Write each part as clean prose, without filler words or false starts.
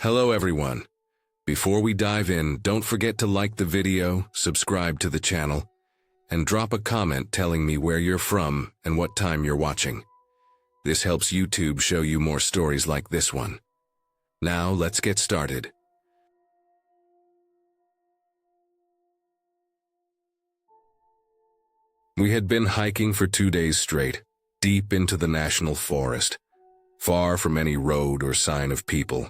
Hello everyone. Before we dive in, don't forget to like the video, subscribe to the channel, and drop a comment telling me where you're from and what time you're watching. This helps YouTube show you more stories like this one. Now let's get started. We had been hiking for 2 days straight, deep into the national forest, far from any road or sign of people.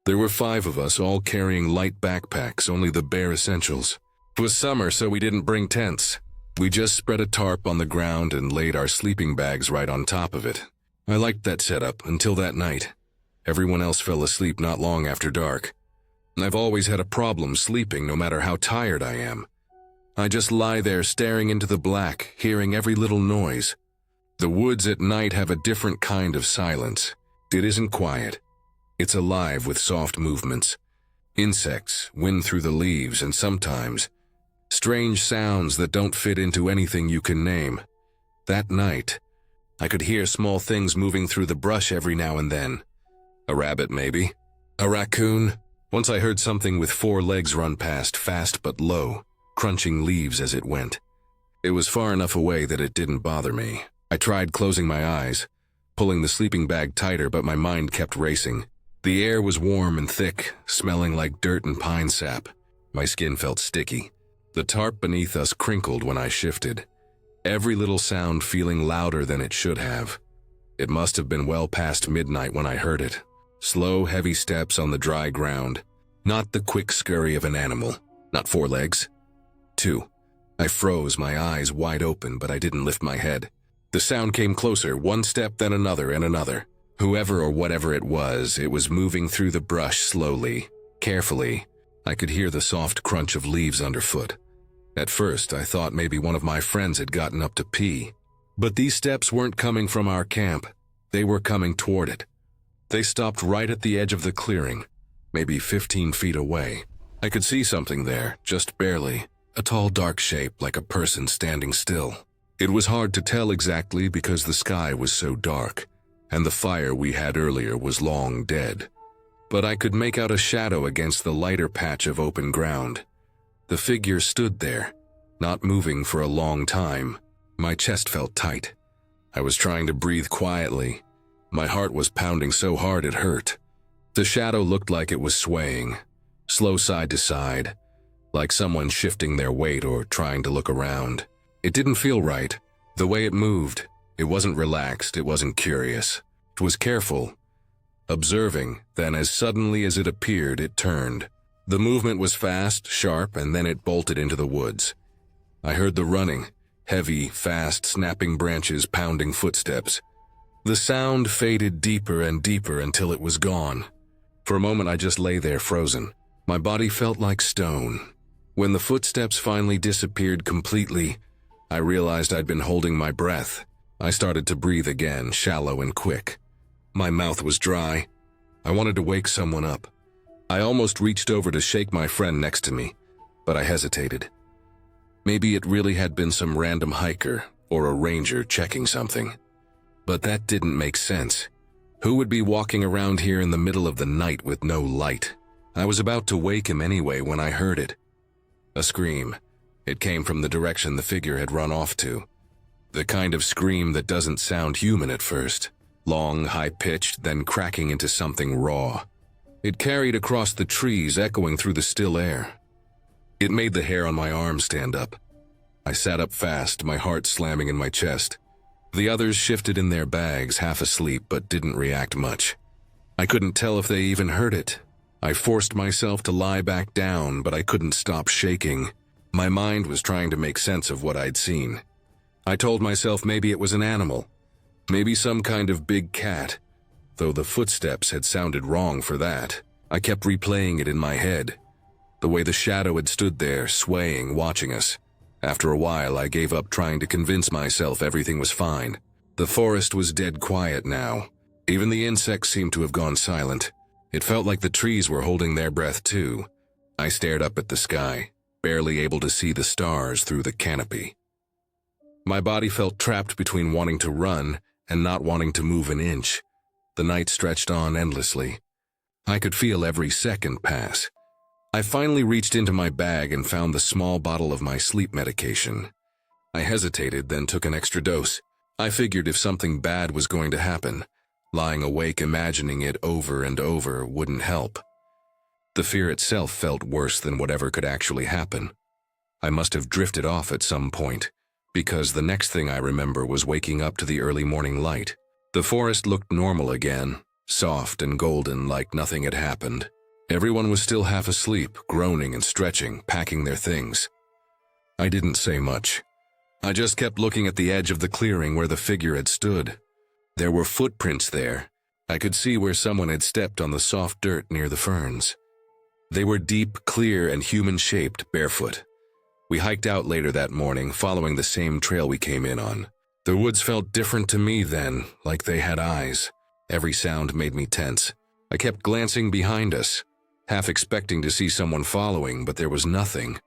There were 5 of us, all carrying light backpacks, only the bare essentials. It was summer, so we didn't bring tents. We just spread a tarp on the ground and laid our sleeping bags right on top of it. I liked that setup until that night. Everyone else fell asleep not long after dark. I've always had a problem sleeping no matter how tired I am. I just lie there staring into the black, hearing every little noise. The woods at night have a different kind of silence. It isn't quiet. It's alive with soft movements. Insects, wind through the leaves, and sometimes strange sounds that don't fit into anything you can name. That night, I could hear small things moving through the brush every now and then. A rabbit, maybe. A raccoon. Once I heard something with 4 legs run past, fast but low, crunching leaves as it went. It was far enough away that it didn't bother me. I tried closing my eyes, pulling the sleeping bag tighter, but my mind kept racing. The air was warm and thick, smelling like dirt and pine sap. My skin felt sticky. The tarp beneath us crinkled when I shifted, every little sound feeling louder than it should have. It must have been well past midnight when I heard it. Slow, heavy steps on the dry ground. Not the quick scurry of an animal. Not 4 legs. 2. I froze, my eyes wide open, but I didn't lift my head. The sound came closer, one step, then another and another. Whoever or whatever it was moving through the brush slowly, carefully. I could hear the soft crunch of leaves underfoot. At first, I thought maybe one of my friends had gotten up to pee. But these steps weren't coming from our camp. They were coming toward it. They stopped right at the edge of the clearing, maybe 15 feet away. I could see something there, just barely. A tall, dark shape, like a person standing still. It was hard to tell exactly because the sky was so dark, and the fire we had earlier was long dead. But I could make out a shadow against the lighter patch of open ground. The figure stood there, not moving for a long time. My chest felt tight. I was trying to breathe quietly. My heart was pounding so hard it hurt. The shadow looked like it was swaying, slow side to side, like someone shifting their weight or trying to look around. It didn't feel right. The way it moved, it wasn't relaxed, it wasn't curious. It was careful, observing, then as suddenly as it appeared, it turned. The movement was fast, sharp, and then it bolted into the woods. I heard the running, heavy, fast, snapping branches, pounding footsteps. The sound faded deeper and deeper until it was gone. For a moment I just lay there frozen. My body felt like stone. When the footsteps finally disappeared completely, I realized I'd been holding my breath. I started to breathe again, shallow and quick. My mouth was dry. I wanted to wake someone up. I almost reached over to shake my friend next to me, but I hesitated. Maybe it really had been some random hiker or a ranger checking something. But that didn't make sense. Who would be walking around here in the middle of the night with no light? I was about to wake him anyway when I heard it. A scream. It came from the direction the figure had run off to. The kind of scream that doesn't sound human at first. Long, high-pitched, then cracking into something raw. It carried across the trees, echoing through the still air. It made the hair on my arm stand up. I sat up fast, my heart slamming in my chest. The others shifted in their bags, half asleep, but didn't react much. I couldn't tell if they even heard it. I forced myself to lie back down, but I couldn't stop shaking. My mind was trying to make sense of what I'd seen. I told myself maybe it was an animal, maybe some kind of big cat, though the footsteps had sounded wrong for that. I kept replaying it in my head, the way the shadow had stood there, swaying, watching us. After a while, I gave up trying to convince myself everything was fine. The forest was dead quiet now. Even the insects seemed to have gone silent. It felt like the trees were holding their breath too. I stared up at the sky, barely able to see the stars through the canopy. My body felt trapped between wanting to run and not wanting to move an inch. The night stretched on endlessly. I could feel every second pass. I finally reached into my bag and found the small bottle of my sleep medication. I hesitated, then took an extra dose. I figured if something bad was going to happen, lying awake imagining it over and over wouldn't help. The fear itself felt worse than whatever could actually happen. I must have drifted off at some point, because the next thing I remember was waking up to the early morning light. The forest looked normal again, soft and golden like nothing had happened. Everyone was still half asleep, groaning and stretching, packing their things. I didn't say much. I just kept looking at the edge of the clearing where the figure had stood. There were footprints there. I could see where someone had stepped on the soft dirt near the ferns. They were deep, clear, and human-shaped, barefoot. We hiked out later that morning, following the same trail we came in on. The woods felt different to me then, like they had eyes. Every sound made me tense. I kept glancing behind us, half expecting to see someone following, but there was nothing.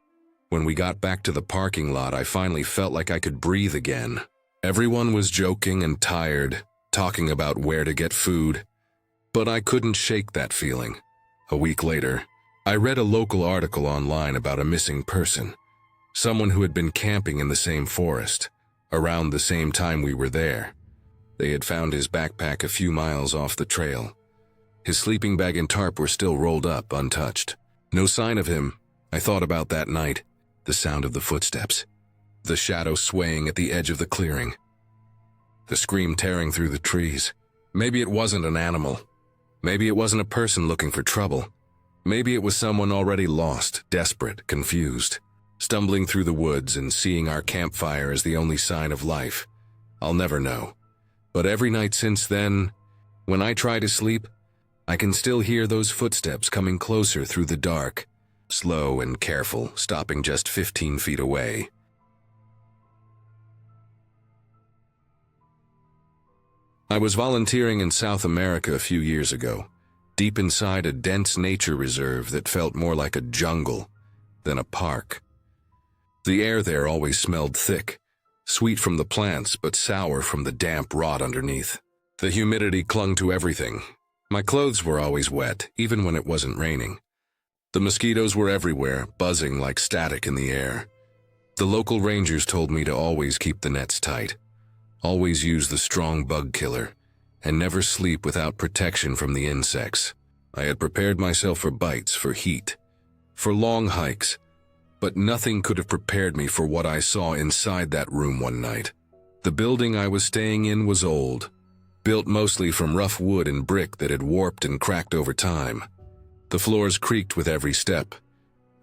When we got back to the parking lot, I finally felt like I could breathe again. Everyone was joking and tired, talking about where to get food, but I couldn't shake that feeling. A week later, I read a local article online about a missing person, someone who had been camping in the same forest, around the same time we were there. They had found his backpack a few miles off the trail. His sleeping bag and tarp were still rolled up, untouched. No sign of him. I thought about that night, the sound of the footsteps, the shadow swaying at the edge of the clearing, the scream tearing through the trees. Maybe it wasn't an animal. Maybe it wasn't a person looking for trouble. Maybe it was someone already lost, desperate, confused, stumbling through the woods and seeing our campfire as the only sign of life. I'll never know. But every night since then, when I try to sleep, I can still hear those footsteps coming closer through the dark, slow and careful, stopping just 15 feet away. I was volunteering in South America a few years ago, deep inside a dense nature reserve that felt more like a jungle than a park. The air there always smelled thick, sweet from the plants but sour from the damp rot underneath. The humidity clung to everything. My clothes were always wet, even when it wasn't raining. The mosquitoes were everywhere, buzzing like static in the air. The local rangers told me to always keep the nets tight, always use the strong bug killer, and never sleep without protection from the insects. I had prepared myself for bites, for heat, for long hikes, but nothing could have prepared me for what I saw inside that room one night. The building I was staying in was old, built mostly from rough wood and brick that had warped and cracked over time. The floors creaked with every step,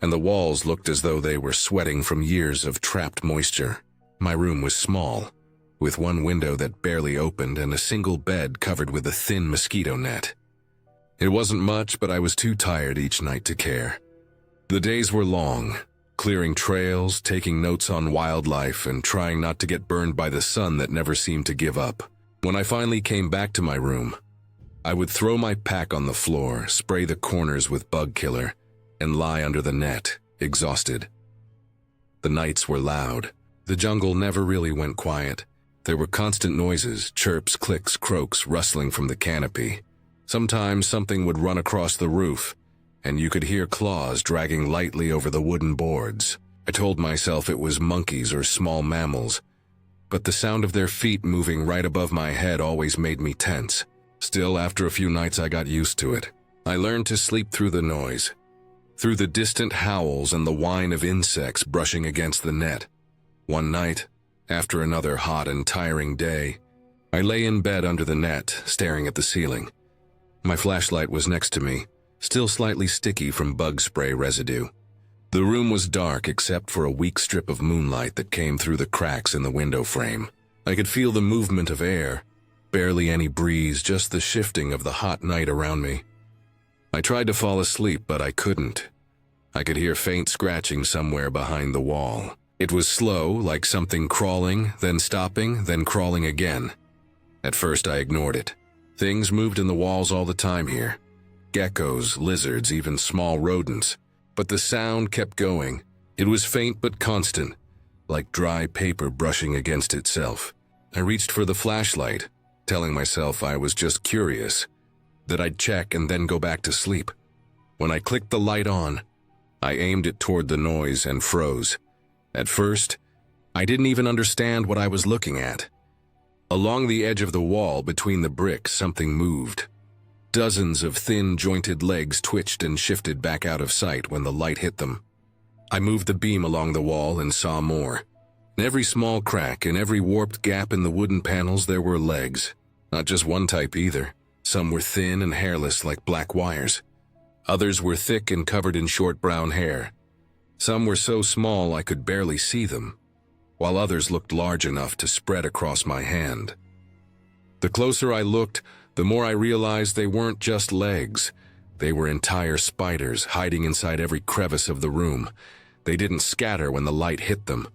and the walls looked as though they were sweating from years of trapped moisture. My room was small, with one window that barely opened and a single bed covered with a thin mosquito net. It wasn't much, but I was too tired each night to care. The days were long, clearing trails, taking notes on wildlife, and trying not to get burned by the sun that never seemed to give up. When I finally came back to my room, I would throw my pack on the floor, spray the corners with bug killer, and lie under the net, exhausted. The nights were loud. The jungle never really went quiet. There were constant noises, chirps, clicks, croaks, rustling from the canopy. Sometimes something would run across the roof, and you could hear claws dragging lightly over the wooden boards. I told myself it was monkeys or small mammals, but the sound of their feet moving right above my head always made me tense. Still, after a few nights I got used to it. I learned to sleep through the noise, through the distant howls and the whine of insects brushing against the net. One night, after another hot and tiring day, I lay in bed under the net, staring at the ceiling. My flashlight was next to me, still slightly sticky from bug spray residue. The room was dark except for a weak strip of moonlight that came through the cracks in the window frame. I could feel the movement of air, barely any breeze, just the shifting of the hot night around me. I tried to fall asleep, but I couldn't. I could hear faint scratching somewhere behind the wall. It was slow, like something crawling, then stopping, then crawling again. At first I ignored it. Things moved in the walls all the time here. Geckos, lizards, even small rodents. But the sound kept going. It was faint but constant, like dry paper brushing against itself. I reached for the flashlight, telling myself I was just curious. that I'd check and then go back to sleep. When I clicked the light on, I aimed it toward the noise and froze. At first, I didn't even understand what I was looking at. Along the edge of the wall between the bricks, something moved. Dozens of thin, jointed legs twitched and shifted back out of sight when the light hit them. I moved the beam along the wall and saw more. In every small crack, in every warped gap in the wooden panels, there were legs. Not just one type either. Some were thin and hairless like black wires. Others were thick and covered in short brown hair. Some were so small I could barely see them, while others looked large enough to spread across my hand. The closer I looked, the more I realized they weren't just legs. They were entire spiders hiding inside every crevice of the room. They didn't scatter when the light hit them.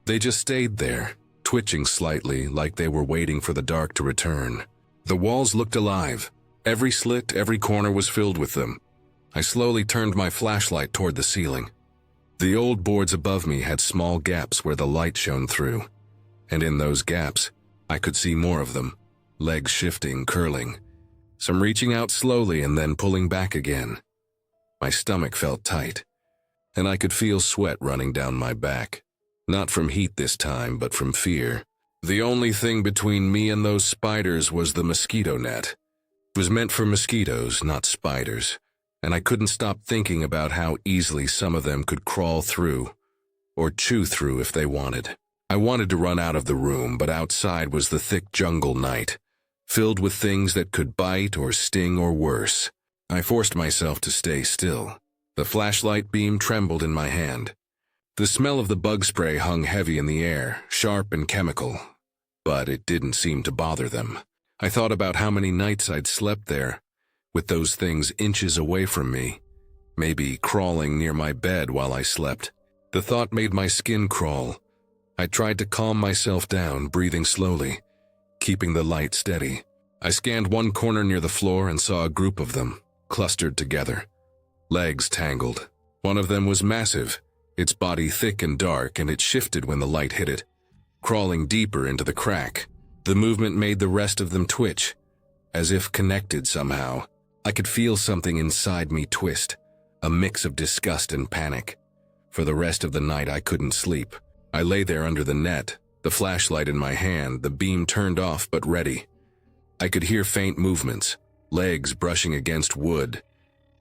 They just stayed there, twitching slightly like they were waiting for the dark to return. The walls looked alive. Every slit, every corner was filled with them. I slowly turned my flashlight toward the ceiling. The old boards above me had small gaps where the light shone through, and in those gaps, I could see more of them. Legs shifting, curling, some reaching out slowly and then pulling back again. My stomach felt tight, and I could feel sweat running down my back. Not from heat this time, but from fear. The only thing between me and those spiders was the mosquito net. It was meant for mosquitoes, not spiders, and I couldn't stop thinking about how easily some of them could crawl through, or chew through if they wanted. I wanted to run out of the room, but outside was the thick jungle night, filled with things that could bite or sting or worse. I forced myself to stay still. The flashlight beam trembled in my hand. The smell of the bug spray hung heavy in the air, sharp and chemical, but it didn't seem to bother them. I thought about how many nights I'd slept there, with those things inches away from me, maybe crawling near my bed while I slept. The thought made my skin crawl. I tried to calm myself down, breathing slowly, keeping the light steady. I scanned one corner near the floor and saw a group of them, clustered together. Legs tangled. One of them was massive, its body thick and dark, and it shifted when the light hit it, crawling deeper into the crack. The movement made the rest of them twitch, as if connected somehow. I could feel something inside me twist, a mix of disgust and panic. For the rest of the night I couldn't sleep. I lay there under the net, the flashlight in my hand, the beam turned off but ready. I could hear faint movements, legs brushing against wood,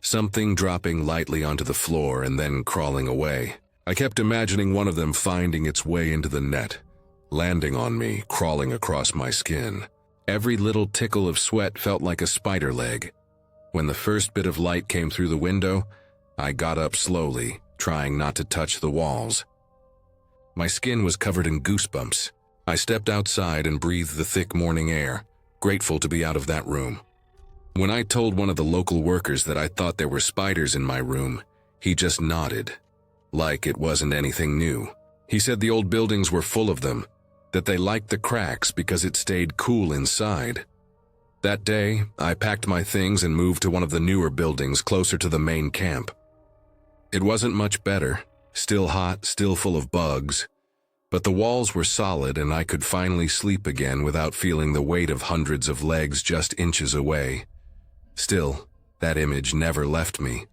something dropping lightly onto the floor and then crawling away. I kept imagining one of them finding its way into the net, landing on me, crawling across my skin. Every little tickle of sweat felt like a spider leg. When the first bit of light came through the window, I got up slowly, trying not to touch the walls. My skin was covered in goosebumps. I stepped outside and breathed the thick morning air, grateful to be out of that room. When I told one of the local workers that I thought there were spiders in my room, he just nodded, like it wasn't anything new. He said the old buildings were full of them, that they liked the cracks because it stayed cool inside. That day, I packed my things and moved to one of the newer buildings closer to the main camp. It wasn't much better, still hot, still full of bugs, but the walls were solid and I could finally sleep again without feeling the weight of hundreds of legs just inches away. Still, that image never left me.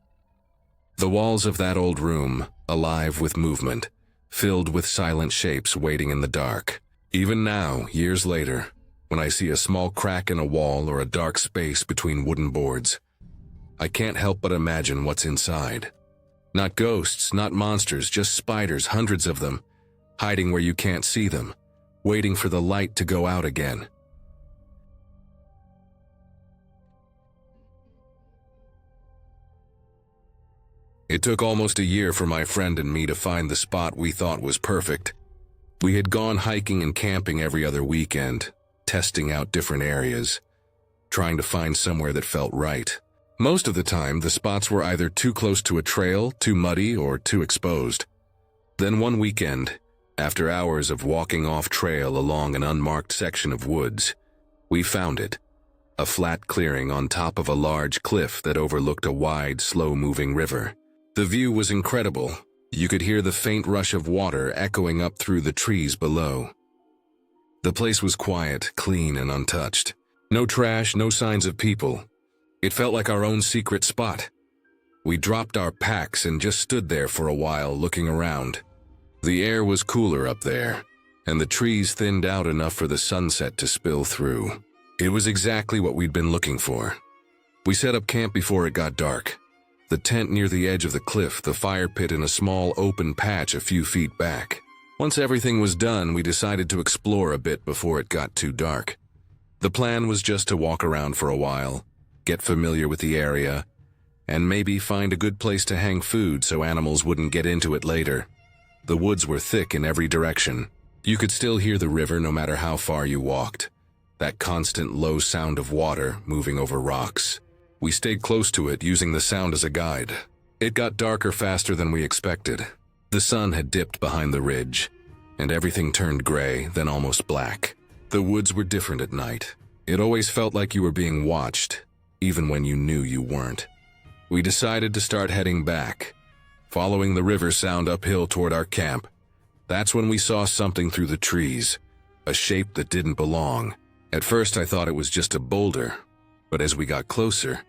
The walls of that old room, alive with movement, filled with silent shapes waiting in the dark. Even now, years later, when I see a small crack in a wall or a dark space between wooden boards, I can't help but imagine what's inside. Not ghosts, not monsters, just spiders, hundreds of them, hiding where you can't see them, waiting for the light to go out again. It took almost a year for my friend and me to find the spot we thought was perfect. We had gone hiking and camping every other weekend, testing out different areas, trying to find somewhere that felt right. Most of the time, the spots were either too close to a trail, too muddy, or too exposed. Then one weekend, after hours of walking off trail along an unmarked section of woods, we found it. A flat clearing on top of a large cliff that overlooked a wide, slow-moving river. The view was incredible. You could hear the faint rush of water echoing up through the trees below. The place was quiet, clean, and untouched. No trash, no signs of people. It felt like our own secret spot. We dropped our packs and just stood there for a while looking around. The air was cooler up there, and the trees thinned out enough for the sunset to spill through. It was exactly what we'd been looking for. We set up camp before it got dark. The tent near the edge of the cliff, the fire pit in a small open patch a few feet back. Once everything was done, we decided to explore a bit before it got too dark. The plan was just to walk around for a while, get familiar with the area, and maybe find a good place to hang food so animals wouldn't get into it later. The woods were thick in every direction. You could still hear the river no matter how far you walked. That constant low sound of water moving over rocks. We stayed close to it, using the sound as a guide. It got darker faster than we expected. The sun had dipped behind the ridge, and everything turned gray, then almost black. The woods were different at night. It always felt like you were being watched, even when you knew you weren't. We decided to start heading back, following the river sound uphill toward our camp. That's when we saw something through the trees, a shape that didn't belong. At first I thought it was just a boulder, but as we got closer,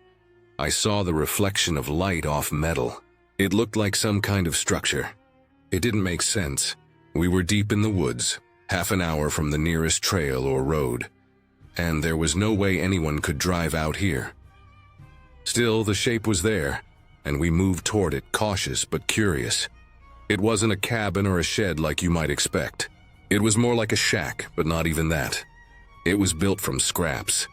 I saw the reflection of light off metal. It looked like some kind of structure. It didn't make sense. We were deep in the woods, half an hour from the nearest trail or road, and there was no way anyone could drive out here. Still, the shape was there, and we moved toward it, cautious but curious. It wasn't a cabin or a shed like you might expect. It was more like a shack, but not even that. It was built from scraps.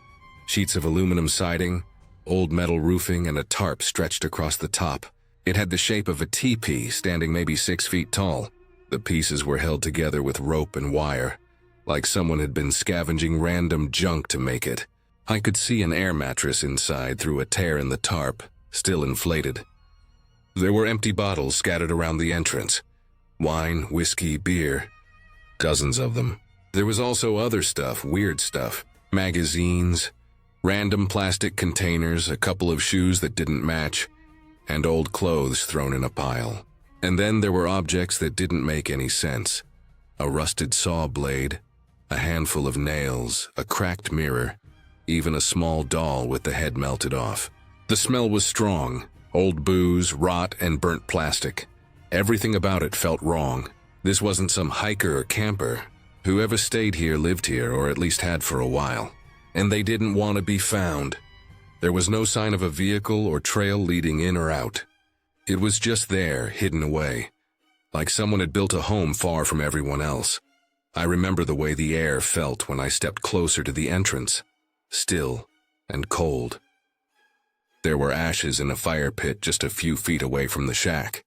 Sheets of aluminum siding, old metal roofing, and a tarp stretched across the top. It had the shape of a teepee, standing maybe 6 feet tall. The pieces were held together with rope and wire, like someone had been scavenging random junk to make it. I could see an air mattress inside through a tear in the tarp, still inflated. There were empty bottles scattered around the entrance. Wine, whiskey, beer. Dozens of them. There was also other stuff, weird stuff. Magazines, random plastic containers, a couple of shoes that didn't match, and old clothes thrown in a pile. And then there were objects that didn't make any sense. A rusted saw blade, a handful of nails, a cracked mirror, even a small doll with the head melted off. The smell was strong. Old booze, rot, and burnt plastic. Everything about it felt wrong. This wasn't some hiker or camper. Whoever stayed here lived here, or at least had for a while. And they didn't want to be found. There was no sign of a vehicle or trail leading in or out. It was just there, hidden away. Like someone had built a home far from everyone else. I remember the way the air felt when I stepped closer to the entrance. Still and cold. There were ashes in a fire pit just a few feet away from the shack.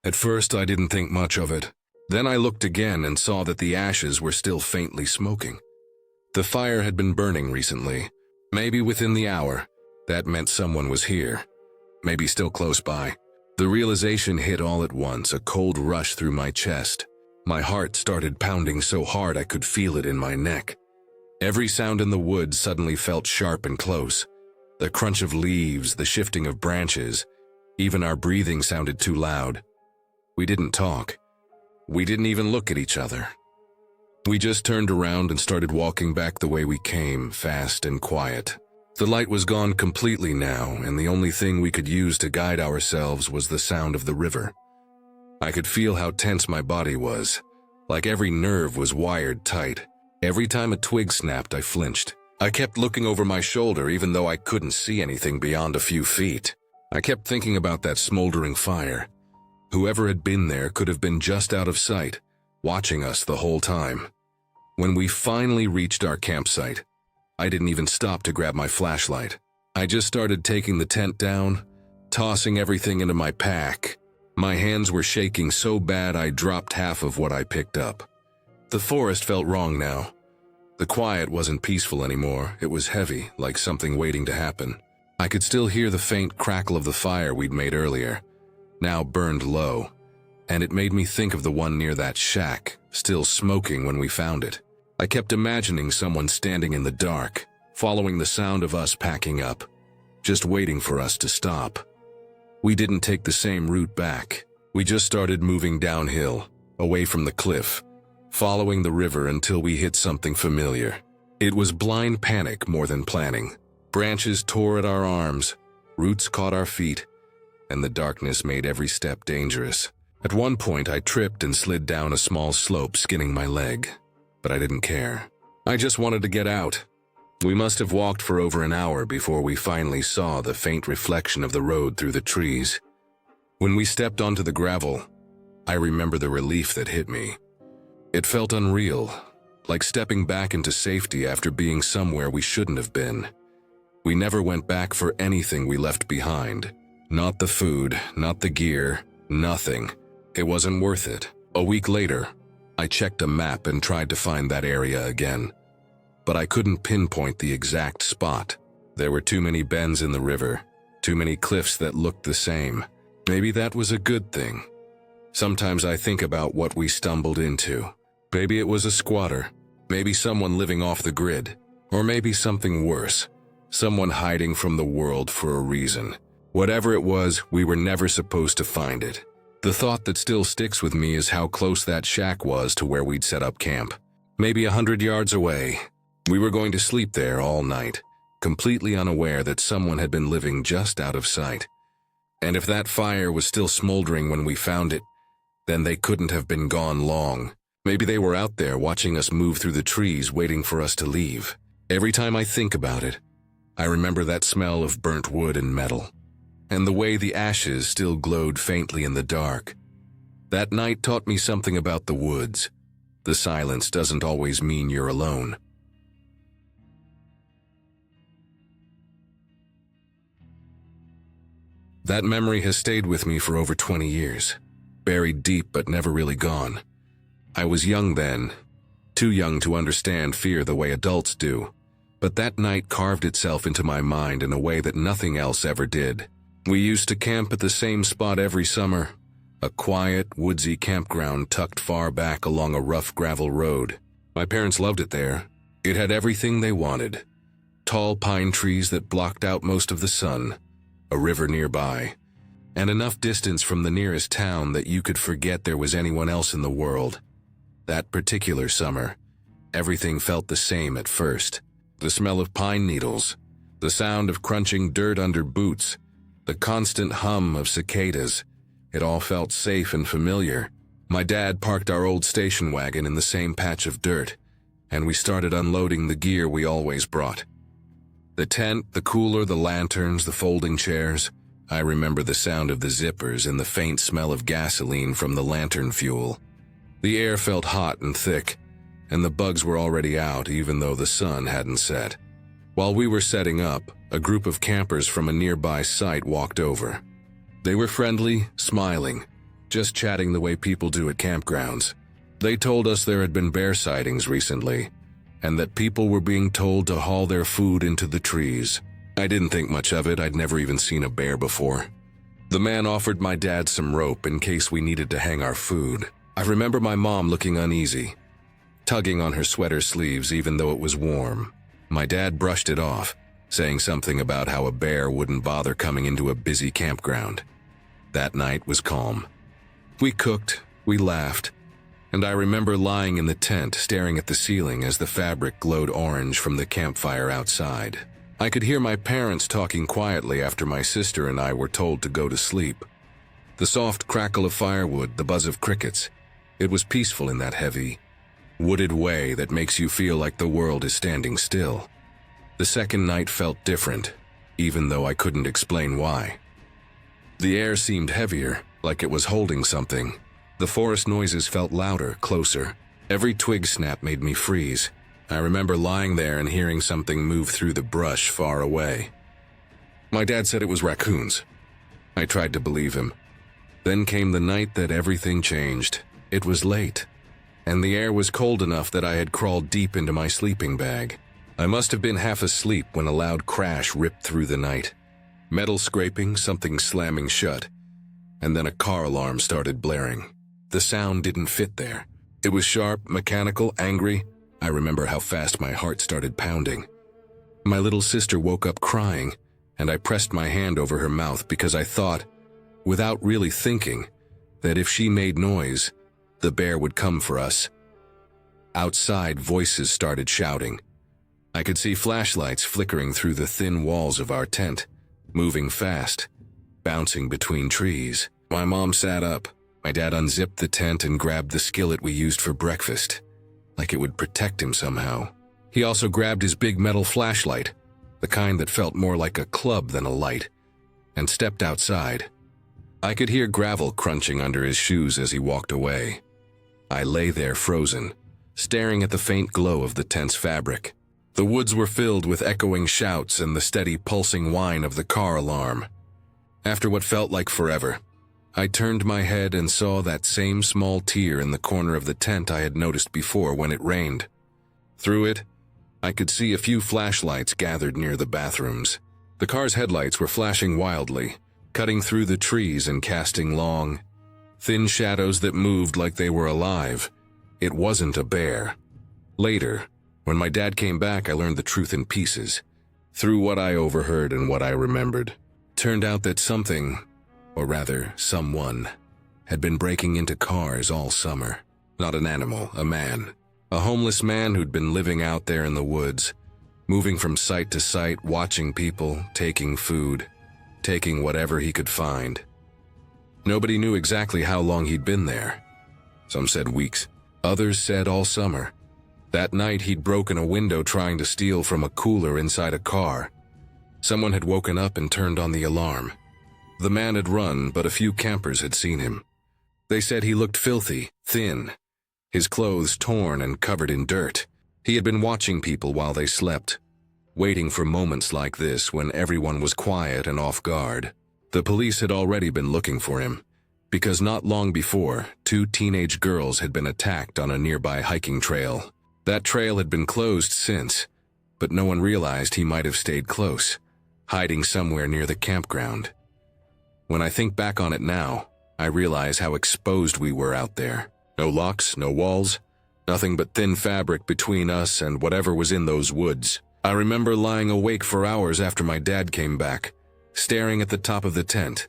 At first, I didn't think much of it. Then I looked again and saw that the ashes were still faintly smoking. The fire had been burning recently, maybe within the hour. That meant someone was here, maybe still close by. The realization hit all at once, a cold rush through my chest. My heart started pounding so hard I could feel it in my neck. Every sound in the woods suddenly felt sharp and close. The crunch of leaves, the shifting of branches, even our breathing sounded too loud. We didn't talk. We didn't even look at each other. We just turned around and started walking back the way we came, fast and quiet. The light was gone completely now, and the only thing we could use to guide ourselves was the sound of the river. I could feel how tense my body was, like every nerve was wired tight. Every time a twig snapped, I flinched. I kept looking over my shoulder even though I couldn't see anything beyond a few feet. I kept thinking about that smoldering fire. Whoever had been there could have been just out of sight, watching us the whole time. When we finally reached our campsite, I didn't even stop to grab my flashlight. I just started taking the tent down, tossing everything into my pack. My hands were shaking so bad I dropped half of what I picked up. The forest felt wrong now. The quiet wasn't peaceful anymore. It was heavy, like something waiting to happen. I could still hear the faint crackle of the fire we'd made earlier, now burned low, and it made me think of the one near that shack, still smoking when we found it. I kept imagining someone standing in the dark, following the sound of us packing up, just waiting for us to stop. We didn't take the same route back. We just started moving downhill, away from the cliff, following the river until we hit something familiar. It was blind panic more than planning. Branches tore at our arms, roots caught our feet, and the darkness made every step dangerous. At one point, I tripped and slid down a small slope, skinning my leg. But I didn't care. I just wanted to get out. We must have walked for over an hour before we finally saw the faint reflection of the road through the trees. When we stepped onto the gravel, I remember the relief that hit me. It felt unreal, like stepping back into safety after being somewhere we shouldn't have been. We never went back for anything we left behind. Not the food, not the gear, nothing. It wasn't worth it. A week later, I checked a map and tried to find that area again. But I couldn't pinpoint the exact spot. There were too many bends in the river, too many cliffs that looked the same. Maybe that was a good thing. Sometimes I think about what we stumbled into. Maybe it was a squatter, maybe someone living off the grid, or maybe something worse, someone hiding from the world for a reason. Whatever it was, we were never supposed to find it. The thought that still sticks with me is how close that shack was to where we'd set up camp. Maybe 100 yards away. We were going to sleep there all night, completely unaware that someone had been living just out of sight. And if that fire was still smoldering when we found it, then they couldn't have been gone long. Maybe they were out there watching us move through the trees, waiting for us to leave. Every time I think about it, I remember that smell of burnt wood and metal, and the way the ashes still glowed faintly in the dark. That night taught me something about the woods. The silence doesn't always mean you're alone. That memory has stayed with me for over 20 years, buried deep but never really gone. I was young then, too young to understand fear the way adults do, but that night carved itself into my mind in a way that nothing else ever did. We used to camp at the same spot every summer, a quiet, woodsy campground tucked far back along a rough gravel road. My parents loved it there. It had everything they wanted. Tall pine trees that blocked out most of the sun, a river nearby, and enough distance from the nearest town that you could forget there was anyone else in the world. That particular summer, everything felt the same at first. The smell of pine needles, the sound of crunching dirt under boots, the constant hum of cicadas. It all felt safe and familiar. My dad parked our old station wagon in the same patch of dirt, and we started unloading the gear we always brought. The tent, the cooler, the lanterns, the folding chairs. I remember the sound of the zippers and the faint smell of gasoline from the lantern fuel. The air felt hot and thick, and the bugs were already out even though the sun hadn't set. While we were setting up, a group of campers from a nearby site walked over. They were friendly, smiling, just chatting the way people do at campgrounds. They told us there had been bear sightings recently, and that people were being told to haul their food into the trees. I didn't think much of it. I'd never even seen a bear before. The man offered my dad some rope in case we needed to hang our food. I remember my mom looking uneasy, tugging on her sweater sleeves even though it was warm. My dad brushed it off, saying something about how a bear wouldn't bother coming into a busy campground. That night was calm. We cooked, we laughed, and I remember lying in the tent staring at the ceiling as the fabric glowed orange from the campfire outside. I could hear my parents talking quietly after my sister and I were told to go to sleep. The soft crackle of firewood, the buzz of crickets. It was peaceful in that heavy, wooded way that makes you feel like the world is standing still. The second night felt different, even though I couldn't explain why. The air seemed heavier, like it was holding something. The forest noises felt louder, closer. Every twig snap made me freeze. I remember lying there and hearing something move through the brush far away. My dad said it was raccoons. I tried to believe him. Then came the night that everything changed. It was late, and the air was cold enough that I had crawled deep into my sleeping bag. I must have been half asleep when a loud crash ripped through the night. Metal scraping, something slamming shut, and then a car alarm started blaring. The sound didn't fit there. It was sharp, mechanical, angry. I remember how fast my heart started pounding. My little sister woke up crying, and I pressed my hand over her mouth because I thought, without really thinking, that if she made noise, the bear would come for us. Outside, voices started shouting. I could see flashlights flickering through the thin walls of our tent, moving fast, bouncing between trees. My mom sat up. My dad unzipped the tent and grabbed the skillet we used for breakfast, like it would protect him somehow. He also grabbed his big metal flashlight, the kind that felt more like a club than a light, and stepped outside. I could hear gravel crunching under his shoes as he walked away. I lay there frozen, staring at the faint glow of the tent's fabric. The woods were filled with echoing shouts and the steady pulsing whine of the car alarm. After what felt like forever, I turned my head and saw that same small tear in the corner of the tent I had noticed before when it rained. Through it, I could see a few flashlights gathered near the bathrooms. The car's headlights were flashing wildly, cutting through the trees and casting long, thin shadows that moved like they were alive. It wasn't a bear. Later, when my dad came back, I learned the truth in pieces, through what I overheard and what I remembered. Turned out that something, or rather, someone, had been breaking into cars all summer. Not an animal, a man. A homeless man who'd been living out there in the woods, moving from site to site, watching people, taking food, taking whatever he could find. Nobody knew exactly how long he'd been there. Some said weeks, others said all summer. That night he'd broken a window trying to steal from a cooler inside a car. Someone had woken up and turned on the alarm. The man had run, but a few campers had seen him. They said he looked filthy, thin, his clothes torn and covered in dirt. He had been watching people while they slept, waiting for moments like this when everyone was quiet and off guard. The police had already been looking for him, because not long before, 2 teenage girls had been attacked on a nearby hiking trail. That trail had been closed since, but no one realized he might have stayed close, hiding somewhere near the campground. When I think back on it now, I realize how exposed we were out there. No locks, no walls, nothing but thin fabric between us and whatever was in those woods. I remember lying awake for hours after my dad came back, staring at the top of the tent,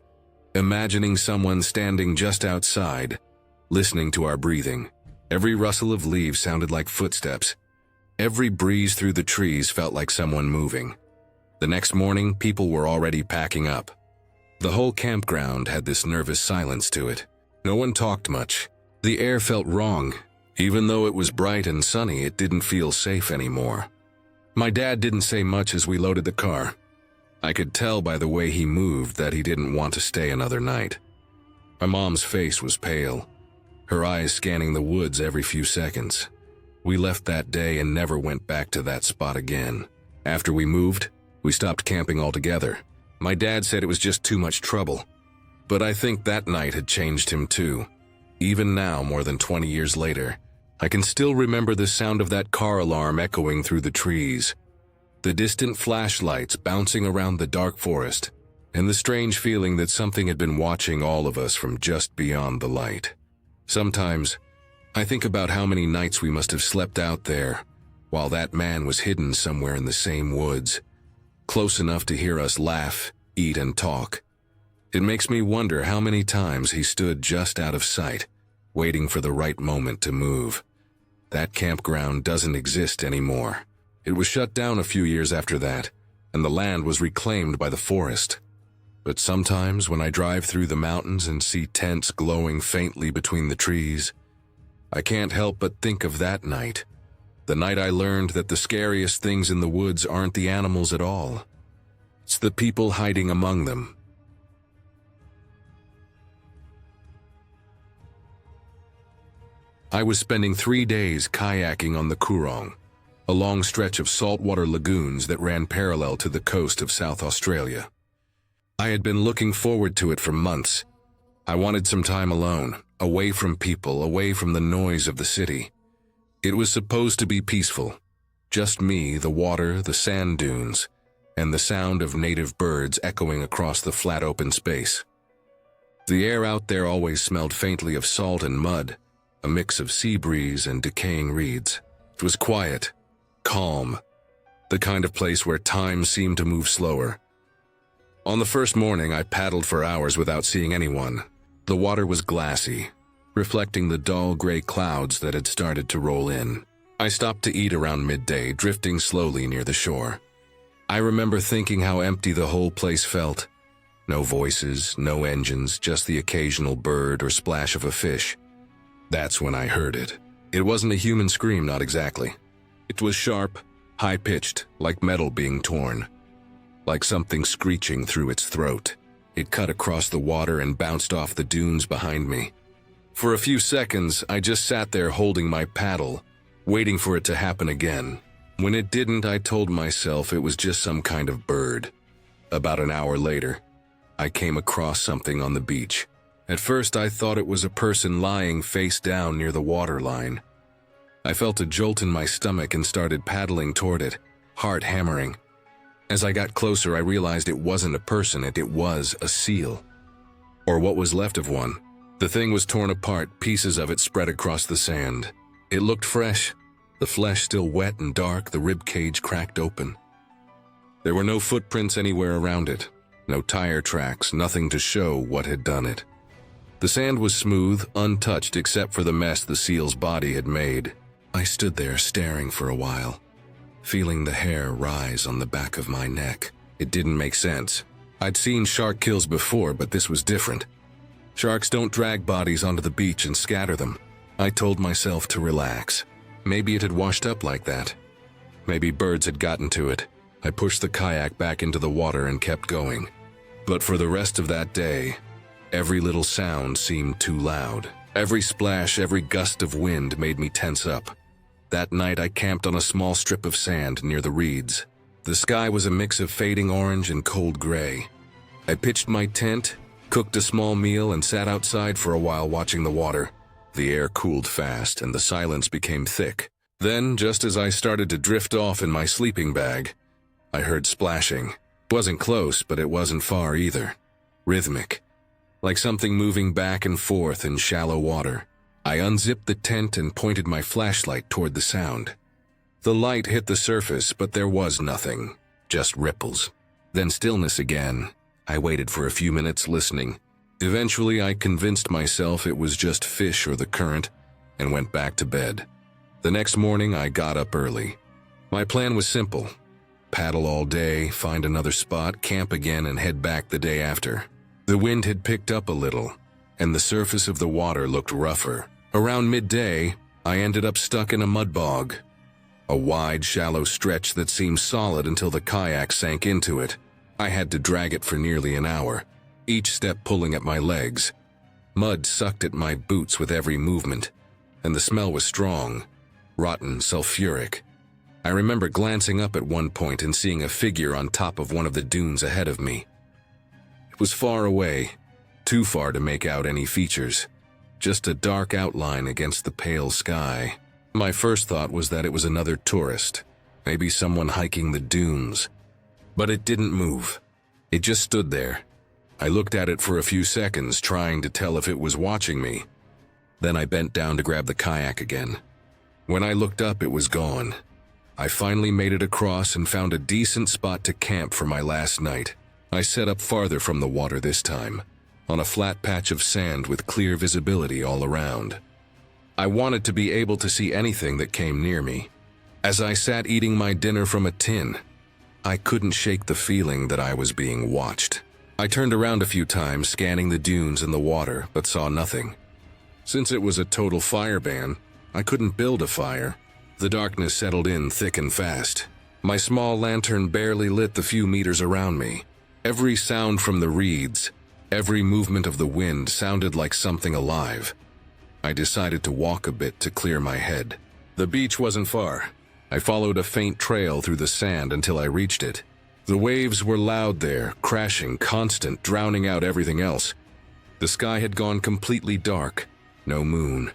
imagining someone standing just outside, listening to our breathing. Every rustle of leaves sounded like footsteps. Every breeze through the trees felt like someone moving. The next morning, people were already packing up. The whole campground had this nervous silence to it. No one talked much. The air felt wrong. Even though it was bright and sunny, it didn't feel safe anymore. My dad didn't say much as we loaded the car. I could tell by the way he moved that he didn't want to stay another night. My mom's face was pale, her eyes scanning the woods every few seconds. We left that day and never went back to that spot again. After we moved, we stopped camping altogether. My dad said it was just too much trouble, but I think that night had changed him too. Even now, more than 20 years later, I can still remember the sound of that car alarm echoing through the trees, the distant flashlights bouncing around the dark forest, and the strange feeling that something had been watching all of us from just beyond the light. Sometimes, I think about how many nights we must have slept out there, while that man was hidden somewhere in the same woods, close enough to hear us laugh, eat, and talk. It makes me wonder how many times he stood just out of sight, waiting for the right moment to move. That campground doesn't exist anymore. It was shut down a few years after that, and the land was reclaimed by the forest. But sometimes when I drive through the mountains and see tents glowing faintly between the trees, I can't help but think of that night. The night I learned that the scariest things in the woods aren't the animals at all. It's the people hiding among them. I was spending 3 days kayaking on the Coorong, a long stretch of saltwater lagoons that ran parallel to the coast of South Australia. I had been looking forward to it for months. I wanted some time alone, away from people, away from the noise of the city. It was supposed to be peaceful. Just me, the water, the sand dunes, and the sound of native birds echoing across the flat open space. The air out there always smelled faintly of salt and mud, a mix of sea breeze and decaying reeds. It was quiet, calm, the kind of place where time seemed to move slower. On the first morning, I paddled for hours without seeing anyone. The water was glassy, reflecting the dull gray clouds that had started to roll in. I stopped to eat around midday, drifting slowly near the shore. I remember thinking how empty the whole place felt. No voices, no engines, just the occasional bird or splash of a fish. That's when I heard it. It wasn't a human scream, not exactly. It was sharp, high-pitched, like metal being torn. Like something screeching through its throat. It cut across the water and bounced off the dunes behind me. For a few seconds, I just sat there holding my paddle, waiting for it to happen again. When it didn't, I told myself it was just some kind of bird. About an hour later, I came across something on the beach. At first, I thought it was a person lying face down near the waterline. I felt a jolt in my stomach and started paddling toward it, heart hammering. As I got closer, I realized it wasn't a person, it was a seal. Or what was left of one. The thing was torn apart, pieces of it spread across the sand. It looked fresh, the flesh still wet and dark, the rib cage cracked open. There were no footprints anywhere around it, no tire tracks, nothing to show what had done it. The sand was smooth, untouched except for the mess the seal's body had made. I stood there staring for a while, feeling the hair rise on the back of my neck. It didn't make sense. I'd seen shark kills before, but this was different. Sharks don't drag bodies onto the beach and scatter them. I told myself to relax. Maybe it had washed up like that. Maybe birds had gotten to it. I pushed the kayak back into the water and kept going. But for the rest of that day, every little sound seemed too loud. Every splash, every gust of wind made me tense up. That night I camped on a small strip of sand near the reeds. The sky was a mix of fading orange and cold gray. I pitched my tent, cooked a small meal, and sat outside for a while watching the water. The air cooled fast and the silence became thick. Then, just as I started to drift off in my sleeping bag, I heard splashing. It wasn't close, but it wasn't far either. Rhythmic, like something moving back and forth in shallow water. I unzipped the tent and pointed my flashlight toward the sound. The light hit the surface, but there was nothing, just ripples. Then stillness again. I waited for a few minutes listening. Eventually, I convinced myself it was just fish or the current and went back to bed. The next morning, I got up early. My plan was simple. Paddle all day, find another spot, camp again, and head back the day after. The wind had picked up a little, and the surface of the water looked rougher. Around midday, I ended up stuck in a mud bog. A wide, shallow stretch that seemed solid until the kayak sank into it. I had to drag it for nearly an hour, each step pulling at my legs. Mud sucked at my boots with every movement, and the smell was strong, rotten, sulfuric. I remember glancing up at one point and seeing a figure on top of one of the dunes ahead of me. It was far away, too far to make out any features, just a dark outline against the pale sky. My first thought was that it was another tourist, maybe someone hiking the dunes. But it didn't move. It just stood there. I looked at it for a few seconds, trying to tell if it was watching me. Then I bent down to grab the kayak again. When I looked up, it was gone. I finally made it across and found a decent spot to camp for my last night. I set up farther from the water this time, on a flat patch of sand with clear visibility all around. I wanted to be able to see anything that came near me. As I sat eating my dinner from a tin, I couldn't shake the feeling that I was being watched. I turned around a few times, scanning the dunes and the water, but saw nothing. Since it was a total fire ban, I couldn't build a fire. The darkness settled in thick and fast. My small lantern barely lit the few meters around me. Every sound from the reeds, every movement of the wind sounded like something alive. I decided to walk a bit to clear my head. The beach wasn't far. I followed a faint trail through the sand until I reached it. The waves were loud there, crashing, constant, drowning out everything else. The sky had gone completely dark. No moon.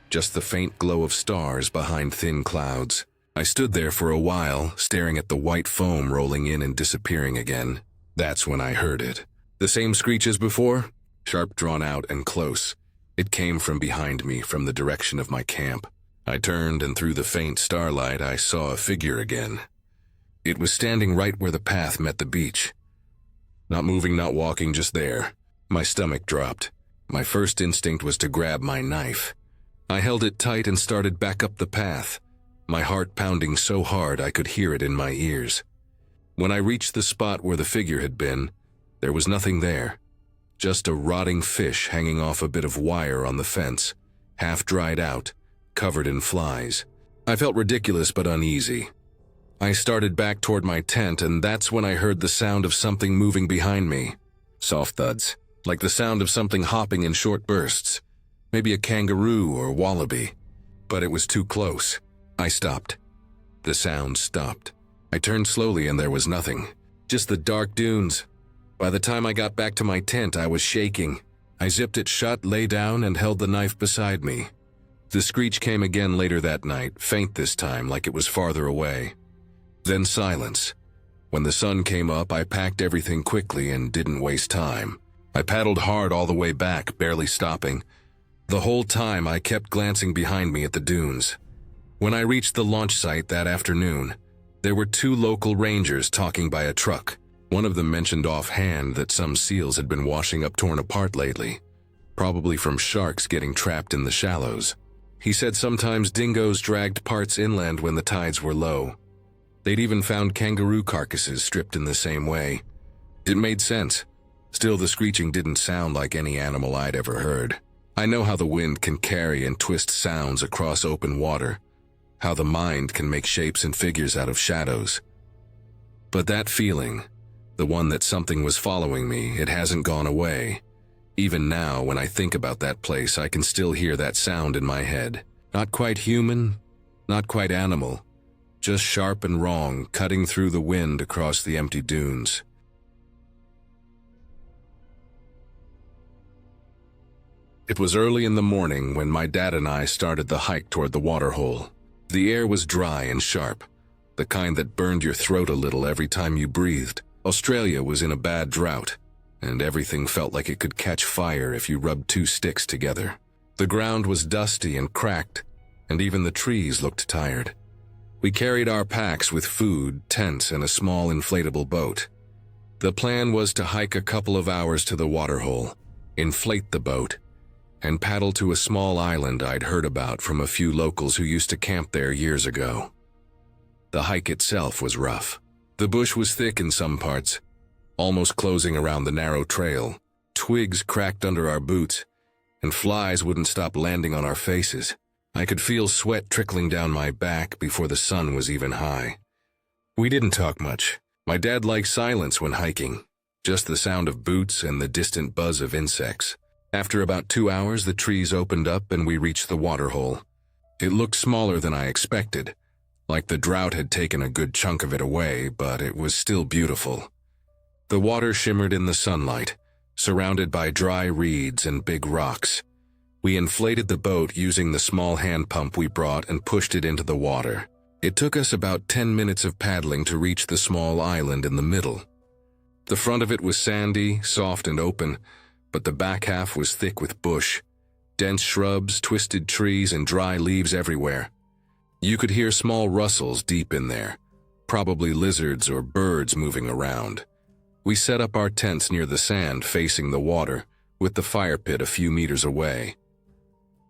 Just the faint glow of stars behind thin clouds. I stood there for a while, staring at the white foam rolling in and disappearing again. That's when I heard it. The same screech as before, sharp, drawn out, and close. It came from behind me, from the direction of my camp. I turned, and through the faint starlight, I saw a figure again. It was standing right where the path met the beach. Not moving, not walking, just there. My stomach dropped. My first instinct was to grab my knife. I held it tight and started back up the path. my heart pounding so hard I could hear it in my ears. When I reached the spot where the figure had been, there was nothing there. Just a rotting fish hanging off a bit of wire on the fence, half dried out, covered in flies. I felt ridiculous but uneasy. I started back toward my tent, and that's when I heard the sound of something moving behind me. Soft thuds, like the sound of something hopping in short bursts. Maybe a kangaroo or wallaby. But it was too close. I stopped. The sound stopped. I turned slowly and there was nothing. Just the dark dunes. By the time I got back to my tent, I was shaking. I zipped it shut, lay down, and held the knife beside me. The screech came again later that night, faint this time, like it was farther away. Then silence. When the sun came up, I packed everything quickly and didn't waste time. I paddled hard all the way back, barely stopping. The whole time I kept glancing behind me at the dunes. When I reached the launch site that afternoon, there were 2 local rangers talking by a truck. One of them mentioned offhand that some seals had been washing up torn apart lately, probably from sharks getting trapped in the shallows. He said sometimes dingoes dragged parts inland when the tides were low. They'd even found kangaroo carcasses stripped in the same way. It made sense. Still, the screeching didn't sound like any animal I'd ever heard. I know how the wind can carry and twist sounds across open water, how the mind can make shapes and figures out of shadows. But that feeling, the one that something was following me, it hasn't gone away. Even now, when I think about that place, I can still hear that sound in my head. Not quite human, not quite animal, just sharp and wrong, cutting through the wind across the empty dunes. It was early in the morning when my dad and I started the hike toward the waterhole. The air was dry and sharp, the kind that burned your throat a little every time you breathed. Australia was in a bad drought, and everything felt like it could catch fire if you rubbed 2 sticks together. The ground was dusty and cracked, and even the trees looked tired. We carried our packs with food, tents, and a small inflatable boat. The plan was to hike a couple of hours to the waterhole, inflate the boat, and paddle to a small island I'd heard about from a few locals who used to camp there years ago. The hike itself was rough. The bush was thick in some parts, almost closing around the narrow trail. Twigs cracked under our boots, and flies wouldn't stop landing on our faces. I could feel sweat trickling down my back before the sun was even high. We didn't talk much. My dad liked silence when hiking, just the sound of boots and the distant buzz of insects. After about 2 hours, the trees opened up and we reached the waterhole. It looked smaller than I expected, like the drought had taken a good chunk of it away, but it was still beautiful. The water shimmered in the sunlight, surrounded by dry reeds and big rocks. We inflated the boat using the small hand pump we brought and pushed it into the water. It took us about 10 minutes of paddling to reach the small island in the middle. The front of it was sandy, soft and open, but the back half was thick with bush, dense shrubs, twisted trees, and dry leaves everywhere. You could hear small rustles deep in there, probably lizards or birds moving around. We set up our tents near the sand facing the water, with the fire pit a few meters away.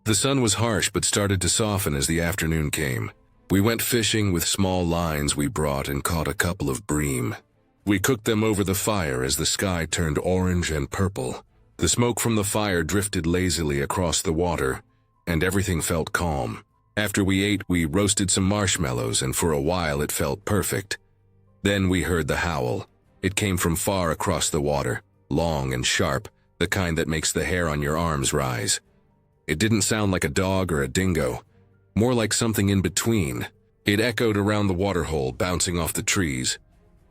The sun was harsh but started to soften as the afternoon came. We went fishing with small lines we brought and caught a couple of bream. We cooked them over the fire as the sky turned orange and purple. The smoke from the fire drifted lazily across the water, and everything felt calm. After we ate, we roasted some marshmallows, and for a while it felt perfect. Then we heard the howl. It came from far across the water, long and sharp, the kind that makes the hair on your arms rise. It didn't sound like a dog or a dingo, more like something in between. It echoed around the waterhole, bouncing off the trees.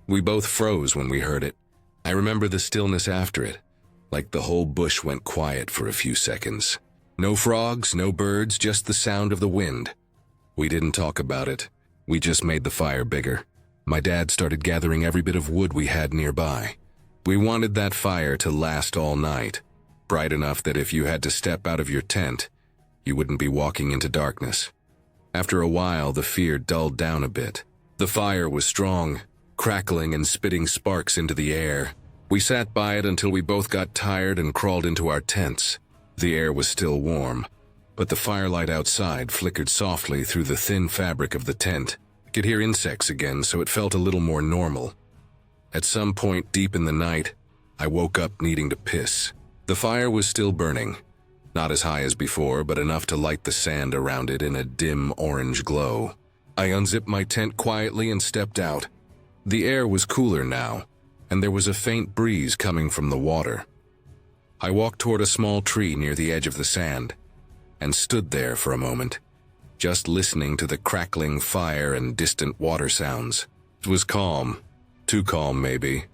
We both froze when we heard it. I remember the stillness after it, like the whole bush went quiet for a few seconds. No frogs, no birds, just the sound of the wind. We didn't talk about it. We just made the fire bigger. My dad started gathering every bit of wood we had nearby. We wanted that fire to last all night, bright enough that if you had to step out of your tent, you wouldn't be walking into darkness. After a while, the fear dulled down a bit. The fire was strong, crackling and spitting sparks into the air. We sat by it until we both got tired and crawled into our tents. The air was still warm, but the firelight outside flickered softly through the thin fabric of the tent. I could hear insects again, so it felt a little more normal. At some point deep in the night, I woke up needing to piss. The fire was still burning, not as high as before, but enough to light the sand around it in a dim orange glow. I unzipped my tent quietly and stepped out. The air was cooler now, and there was a faint breeze coming from the water. I walked toward a small tree near the edge of the sand, and stood there for a moment, just listening to the crackling fire and distant water sounds. It was calm, too calm maybe.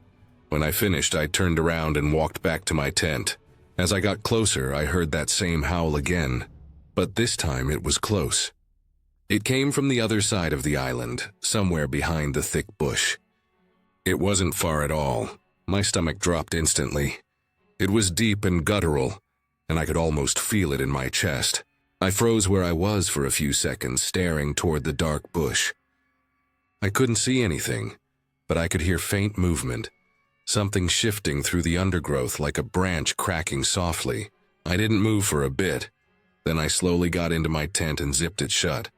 When I finished, I turned around and walked back to my tent. As I got closer, I heard that same howl again, but this time it was close. It came from the other side of the island, somewhere behind the thick bush. It wasn't far at all. My stomach dropped instantly. It was deep and guttural, and I could almost feel it in my chest. I froze where I was for a few seconds, staring toward the dark bush. I couldn't see anything, but I could hear faint movement, something shifting through the undergrowth like a branch cracking softly. I didn't move for a bit. Then I slowly got into my tent and zipped it shut.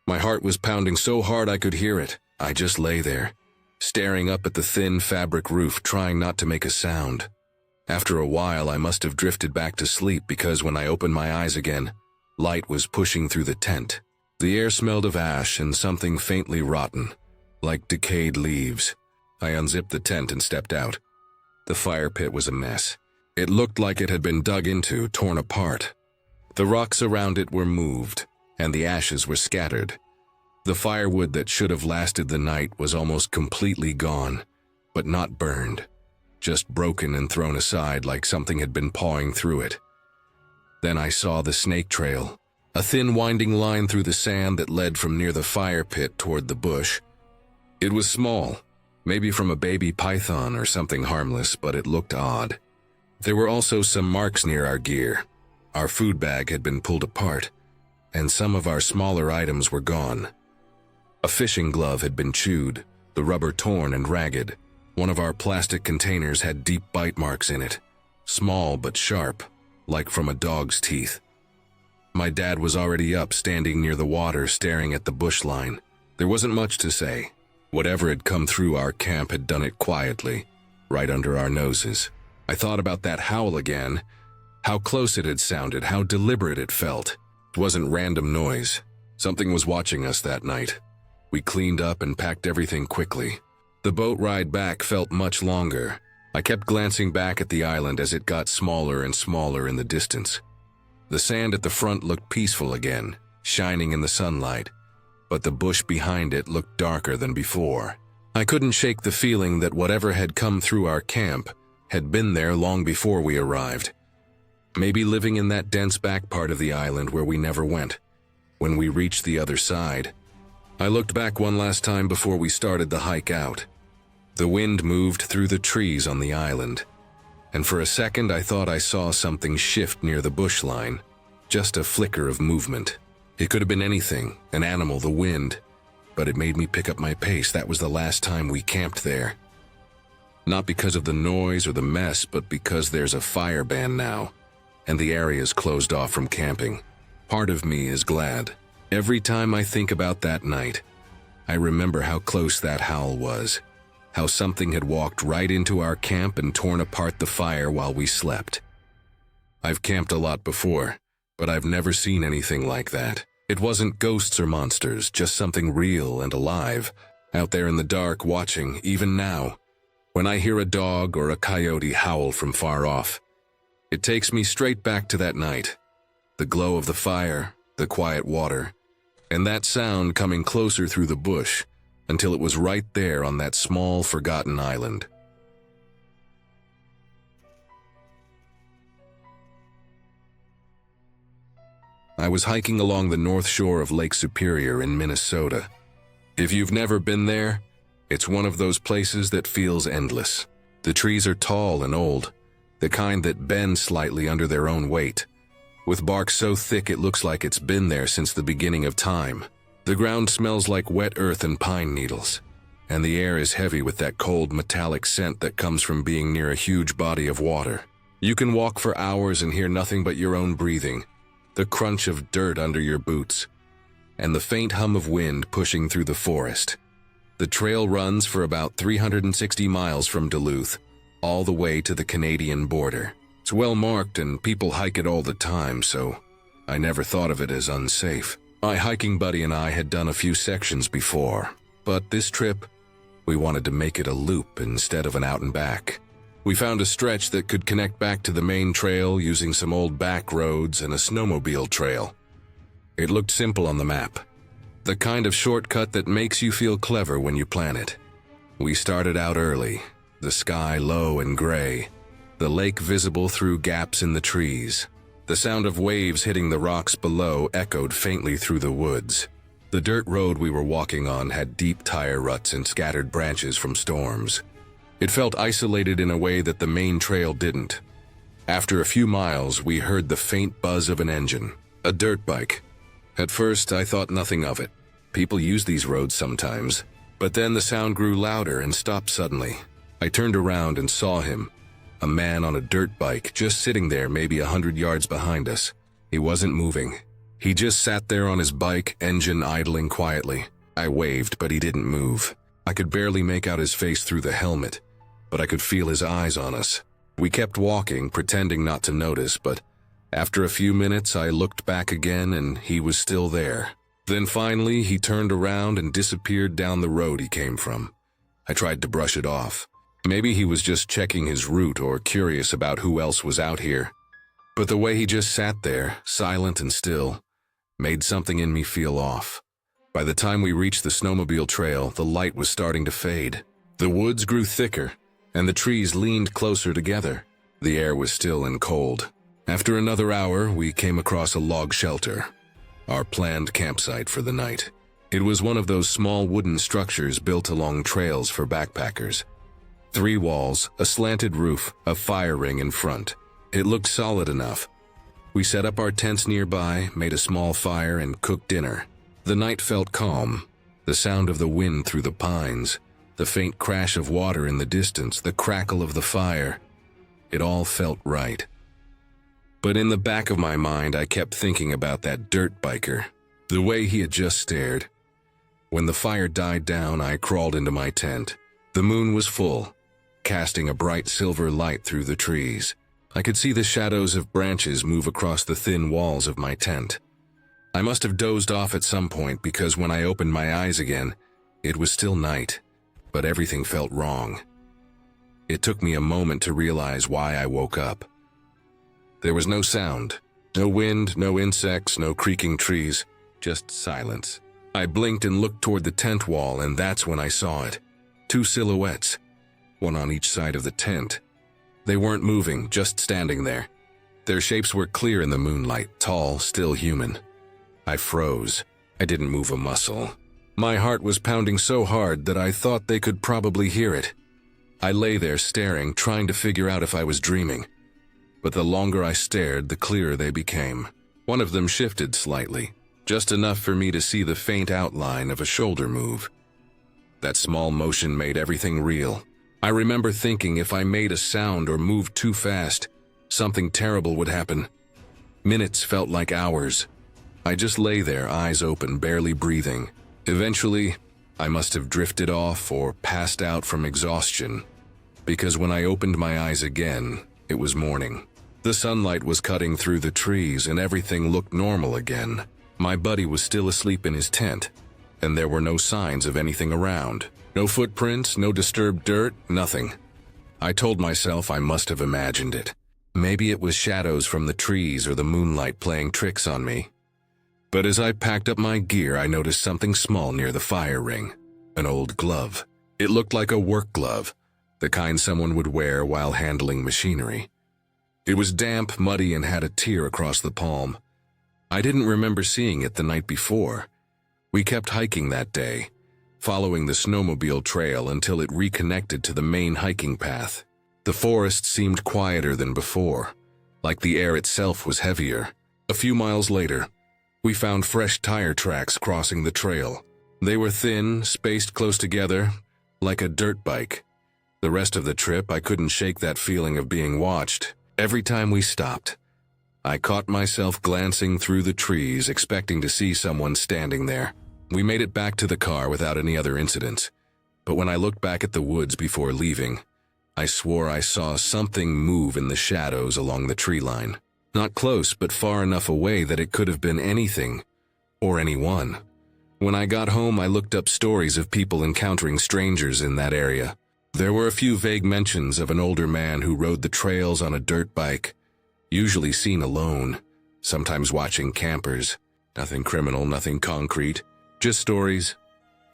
My heart was pounding so hard I could hear it. I just lay there, staring up at the thin fabric roof, trying not to make a sound. After a while, I must have drifted back to sleep because when I opened my eyes again, light was pushing through the tent. The air smelled of ash and something faintly rotten, like decayed leaves. I unzipped the tent and stepped out. The fire pit was a mess. It looked like it had been dug into, torn apart. The rocks around it were moved, and the ashes were scattered. The firewood that should have lasted the night was almost completely gone, but not burned, just broken and thrown aside like something had been pawing through it. Then I saw the snake trail, a thin winding line through the sand that led from near the fire pit toward the bush. It was small, maybe from a baby python or something harmless, but it looked odd. There were also some marks near our gear. Our food bag had been pulled apart, and some of our smaller items were gone. A fishing glove had been chewed, the rubber torn and ragged. One of our plastic containers had deep bite marks in it, small but sharp, like from a dog's teeth. My dad was already up, standing near the water, staring at the bush line. There wasn't much to say. Whatever had come through our camp had done it quietly, right under our noses. I thought about that howl again, how close it had sounded, how deliberate it felt. It wasn't random noise. Something was watching us that night. We cleaned up and packed everything quickly. The boat ride back felt much longer. I kept glancing back at the island as it got smaller and smaller in the distance. The sand at the front looked peaceful again, shining in the sunlight, but the bush behind it looked darker than before. I couldn't shake the feeling that whatever had come through our camp had been there long before we arrived. Maybe living in that dense back part of the island where we never went. When we reached the other side, I looked back one last time before we started the hike out. The wind moved through the trees on the island, and for a second I thought I saw something shift near the bush line, just a flicker of movement. It could have been anything, an animal, the wind, but it made me pick up my pace. That was the last time we camped there. Not because of the noise or the mess, but because there's a fire ban now, and the area's closed off from camping. Part of me is glad. Every time I think about that night, I remember how close that howl was, how something had walked right into our camp and torn apart the fire while we slept. I've camped a lot before, but I've never seen anything like that. It wasn't ghosts or monsters, just something real and alive, out there in the dark watching, even now. When I hear a dog or a coyote howl from far off, it takes me straight back to that night. The glow of the fire, the quiet water, and that sound coming closer through the bush until it was right there on that small, forgotten island. I was hiking along the north shore of Lake Superior in Minnesota. If you've never been there, it's one of those places that feels endless. The trees are tall and old, the kind that bend slightly under their own weight, with bark so thick it looks like it's been there since the beginning of time. The ground smells like wet earth and pine needles, and the air is heavy with that cold metallic scent that comes from being near a huge body of water. You can walk for hours and hear nothing but your own breathing, the crunch of dirt under your boots, and the faint hum of wind pushing through the forest. The trail runs for about 360 miles from Duluth, all the way to the Canadian border. It's well marked and people hike it all the time, so I never thought of it as unsafe. My hiking buddy and I had done a few sections before, but this trip, we wanted to make it a loop instead of an out and back. We found a stretch that could connect back to the main trail using some old back roads and a snowmobile trail. It looked simple on the map, the kind of shortcut that makes you feel clever when you plan it. We started out early, the sky low and gray, the lake visible through gaps in the trees. The sound of waves hitting the rocks below echoed faintly through the woods. The dirt road we were walking on had deep tire ruts and scattered branches from storms. It felt isolated in a way that the main trail didn't. After a few miles, we heard the faint buzz of an engine, a dirt bike. At first, I thought nothing of it. People use these roads sometimes. But then the sound grew louder and stopped suddenly. I turned around and saw him, a man on a dirt bike just sitting there maybe 100 yards behind us. He wasn't moving. He just sat there on his bike, engine idling quietly. I waved, but he didn't move. I could barely make out his face through the helmet, but I could feel his eyes on us. We kept walking, pretending not to notice, but after a few minutes I looked back again and he was still there. Then finally he turned around and disappeared down the road he came from. I tried to brush it off. Maybe he was just checking his route or curious about who else was out here. But the way he just sat there, silent and still, made something in me feel off. By the time we reached the snowmobile trail, the light was starting to fade. The woods grew thicker, and the trees leaned closer together. The air was still and cold. After another hour, we came across a log shelter, our planned campsite for the night. It was one of those small wooden structures built along trails for backpackers. 3 walls, a slanted roof, a fire ring in front. It looked solid enough. We set up our tents nearby, made a small fire, and cooked dinner. The night felt calm. The sound of the wind through the pines, the faint crash of water in the distance, the crackle of the fire. It all felt right. But in the back of my mind, I kept thinking about that dirt biker, the way he had just stared. When the fire died down, I crawled into my tent. The moon was full, casting a bright silver light through the trees. I could see the shadows of branches move across the thin walls of my tent. I must have dozed off at some point because when I opened my eyes again, it was still night, but everything felt wrong. It took me a moment to realize why I woke up. There was no sound, no wind, no insects, no creaking trees, just silence. I blinked and looked toward the tent wall, and that's when I saw it. 2 silhouettes, one on each side of the tent. They weren't moving, just standing there. Their shapes were clear in the moonlight, tall, still human. I froze. I didn't move a muscle. My heart was pounding so hard that I thought they could probably hear it. I lay there staring, trying to figure out if I was dreaming. But the longer I stared, the clearer they became. One of them shifted slightly, just enough for me to see the faint outline of a shoulder move. That small motion made everything real. I remember thinking if I made a sound or moved too fast, something terrible would happen. Minutes felt like hours. I just lay there, eyes open, barely breathing. Eventually, I must have drifted off or passed out from exhaustion, because when I opened my eyes again, it was morning. The sunlight was cutting through the trees and everything looked normal again. My buddy was still asleep in his tent, and there were no signs of anything around. No footprints, no disturbed dirt, nothing. I told myself I must have imagined it. Maybe it was shadows from the trees or the moonlight playing tricks on me. But as I packed up my gear, I noticed something small near the fire ring. An old glove. It looked like a work glove, the kind someone would wear while handling machinery. It was damp, muddy, and had a tear across the palm. I didn't remember seeing it the night before. We kept hiking that day, following the snowmobile trail until it reconnected to the main hiking path. The forest seemed quieter than before, like the air itself was heavier. A few miles later, we found fresh tire tracks crossing the trail. They were thin, spaced close together, like a dirt bike. The rest of the trip, I couldn't shake that feeling of being watched. Every time we stopped, I caught myself glancing through the trees, expecting to see someone standing there. We made it back to the car without any other incidents, but when I looked back at the woods before leaving, I swore I saw something move in the shadows along the tree line. Not close, but far enough away that it could have been anything or anyone. When I got home, I looked up stories of people encountering strangers in that area. There were a few vague mentions of an older man who rode the trails on a dirt bike, usually seen alone, sometimes watching campers. Nothing criminal, nothing concrete, just stories.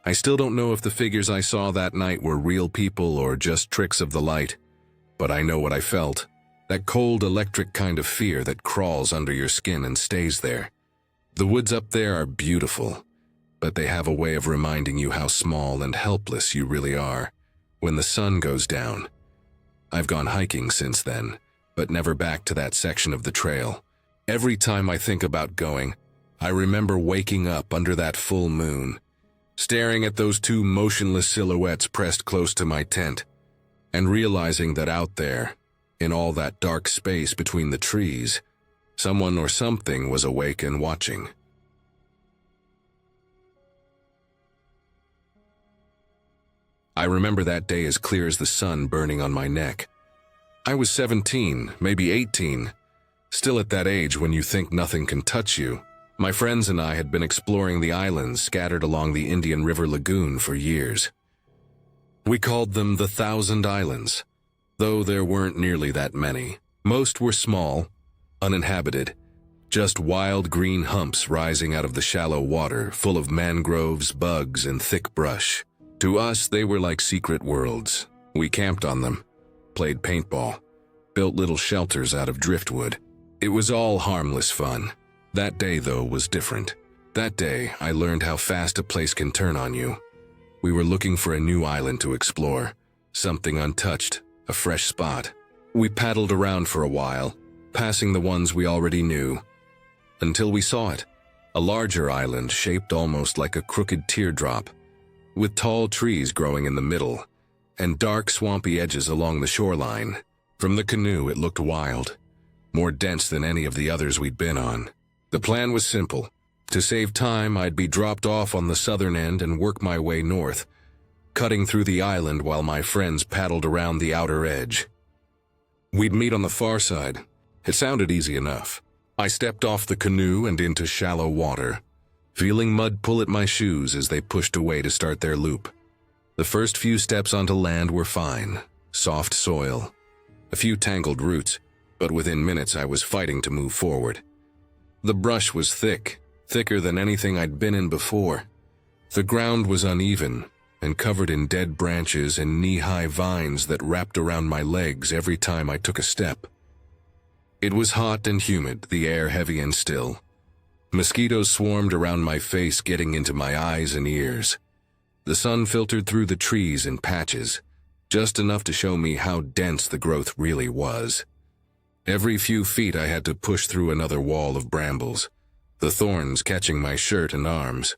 I still don't know if the figures I saw that night were real people or just tricks of the light, but I know what I felt. That cold, electric kind of fear that crawls under your skin and stays there. The woods up there are beautiful, but they have a way of reminding you how small and helpless you really are when the sun goes down. I've gone hiking since then, but never back to that section of the trail. Every time I think about going, I remember waking up under that full moon, staring at those two motionless silhouettes pressed close to my tent, and realizing that out there, in all that dark space between the trees, someone or something was awake and watching. I remember that day as clear as the sun burning on my neck. I was 17, maybe 18, still at that age when you think nothing can touch you. My friends and I had been exploring the islands scattered along the Indian River Lagoon for years. We called them the 1,000 Islands, though there weren't nearly that many. Most were small, uninhabited, just wild green humps rising out of the shallow water, full of mangroves, bugs, and thick brush. To us, they were like secret worlds. We camped on them, played paintball, built little shelters out of driftwood. It was all harmless fun. That day, though, was different. That day, I learned how fast a place can turn on you. We were looking for a new island to explore, something untouched, a fresh spot. We paddled around for a while, passing the ones we already knew, until we saw it, a larger island shaped almost like a crooked teardrop, with tall trees growing in the middle, and dark swampy edges along the shoreline. From the canoe, it looked wild, more dense than any of the others we'd been on. The plan was simple. To save time, I'd be dropped off on the southern end and work my way north, cutting through the island while my friends paddled around the outer edge. We'd meet on the far side. It sounded easy enough. I stepped off the canoe and into shallow water, feeling mud pull at my shoes as they pushed away to start their loop. The first few steps onto land were fine, soft soil, a few tangled roots, but within minutes I was fighting to move forward. The brush was thick, thicker than anything I'd been in before. The ground was uneven and covered in dead branches and knee-high vines that wrapped around my legs every time I took a step. It was hot and humid, the air heavy and still. Mosquitoes swarmed around my face, getting into my eyes and ears. The sun filtered through the trees in patches, just enough to show me how dense the growth really was. Every few feet I had to push through another wall of brambles, the thorns catching my shirt and arms,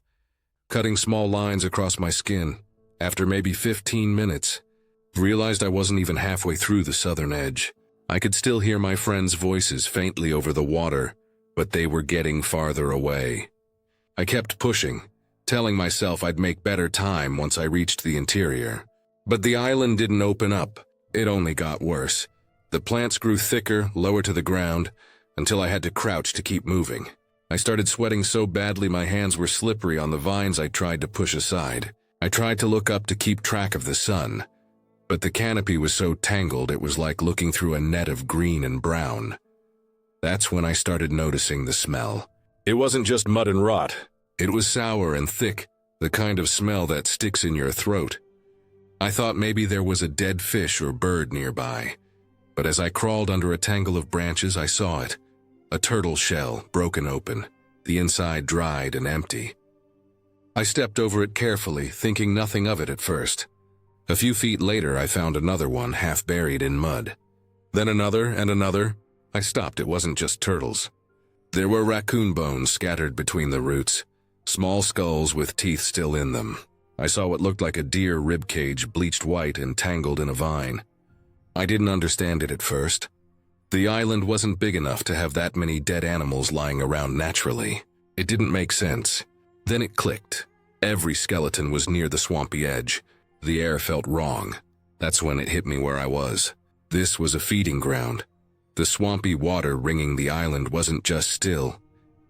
cutting small lines across my skin. After maybe 15 minutes, realized I wasn't even halfway through the southern edge. I could still hear my friends' voices faintly over the water, but they were getting farther away. I kept pushing, telling myself I'd make better time once I reached the interior. But the island didn't open up. It only got worse. The plants grew thicker, lower to the ground, until I had to crouch to keep moving. I started sweating so badly my hands were slippery on the vines I tried to push aside. I tried to look up to keep track of the sun, but the canopy was so tangled it was like looking through a net of green and brown. That's when I started noticing the smell. It wasn't just mud and rot. It was sour and thick, the kind of smell that sticks in your throat. I thought maybe there was a dead fish or bird nearby, but as I crawled under a tangle of branches, I saw it. A turtle shell, broken open, the inside dried and empty. I stepped over it carefully, thinking nothing of it at first. A few feet later, I found another one half buried in mud. Then another and another. I stopped. It wasn't just turtles. There were raccoon bones scattered between the roots, small skulls with teeth still in them. I saw what looked like a deer ribcage bleached white and tangled in a vine. I didn't understand it at first. The island wasn't big enough to have that many dead animals lying around naturally. It didn't make sense. Then it clicked. Every skeleton was near the swampy edge. The air felt wrong. That's when it hit me where I was. This was a feeding ground. The swampy water ringing the island wasn't just still.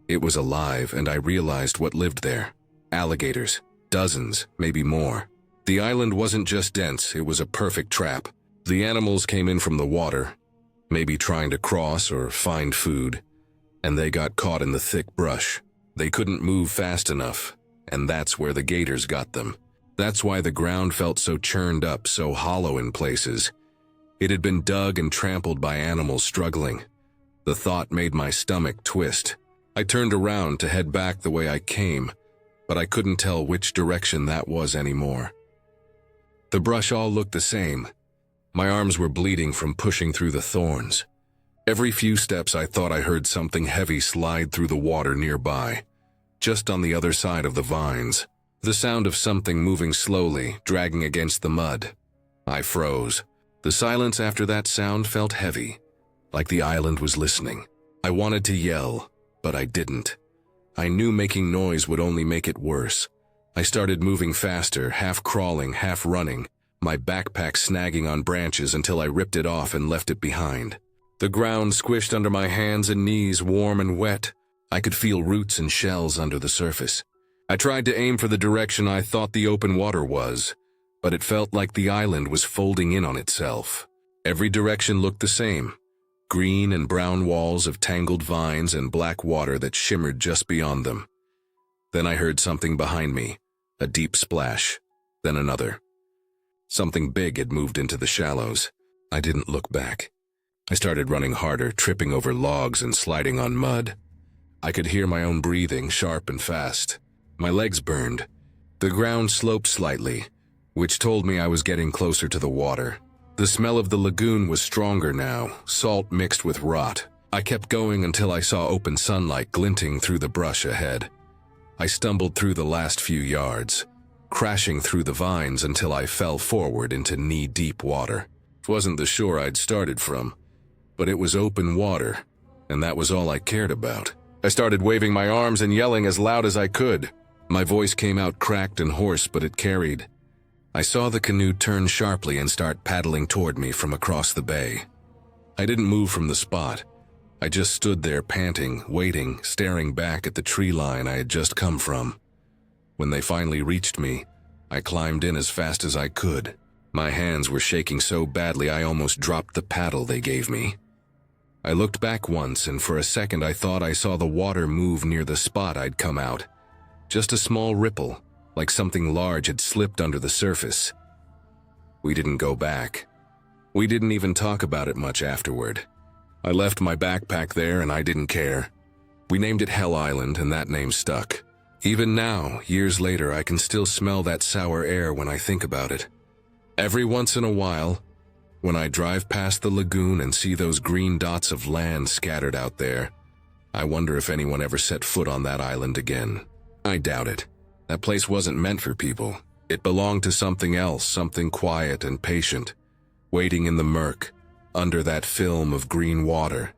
It was alive, and I realized what lived there. Alligators. Dozens, maybe more. The island wasn't just dense, it was a perfect trap. The animals came in from the water, maybe trying to cross or find food, and they got caught in the thick brush. They couldn't move fast enough, and that's where the gators got them. That's why the ground felt so churned up, so hollow in places. It had been dug and trampled by animals struggling. The thought made my stomach twist. I turned around to head back the way I came, but I couldn't tell which direction that was anymore. The brush all looked the same. My arms were bleeding from pushing through the thorns. Every few steps I thought I heard something heavy slide through the water nearby, just on the other side of the vines. The sound of something moving slowly, dragging against the mud. I froze. The silence after that sound felt heavy, like the island was listening. I wanted to yell, but I didn't. I knew making noise would only make it worse. I started moving faster, half crawling, half running, my backpack snagging on branches until I ripped it off and left it behind. The ground squished under my hands and knees, warm and wet. I could feel roots and shells under the surface. I tried to aim for the direction I thought the open water was, but it felt like the island was folding in on itself. Every direction looked the same. Green and brown walls of tangled vines and black water that shimmered just beyond them. Then I heard something behind me, a deep splash, then another. Something big had moved into the shallows. I didn't look back. I started running harder, tripping over logs and sliding on mud. I could hear my own breathing, sharp and fast. My legs burned. The ground sloped slightly, which told me I was getting closer to the water. The smell of the lagoon was stronger now, salt mixed with rot. I kept going until I saw open sunlight glinting through the brush ahead. I stumbled through the last few yards, crashing through the vines until I fell forward into knee-deep water. It wasn't the shore I'd started from, but it was open water, and that was all I cared about. I started waving my arms and yelling as loud as I could. My voice came out cracked and hoarse, but it carried. I saw the canoe turn sharply and start paddling toward me from across the bay. I didn't move from the spot. I just stood there panting, waiting, staring back at the tree line I had just come from. When they finally reached me, I climbed in as fast as I could. My hands were shaking so badly I almost dropped the paddle they gave me. I looked back once, and for a second I thought I saw the water move near the spot I'd come out. Just a small ripple, like something large had slipped under the surface. We didn't go back. We didn't even talk about it much afterward. I left my backpack there and I didn't care. We named it Hell Island, and that name stuck. Even now, years later, I can still smell that sour air when I think about it. Every once in a while, when I drive past the lagoon and see those green dots of land scattered out there, I wonder if anyone ever set foot on that island again. I doubt it. That place wasn't meant for people. It belonged to something else, something quiet and patient, waiting in the murk, under that film of green water.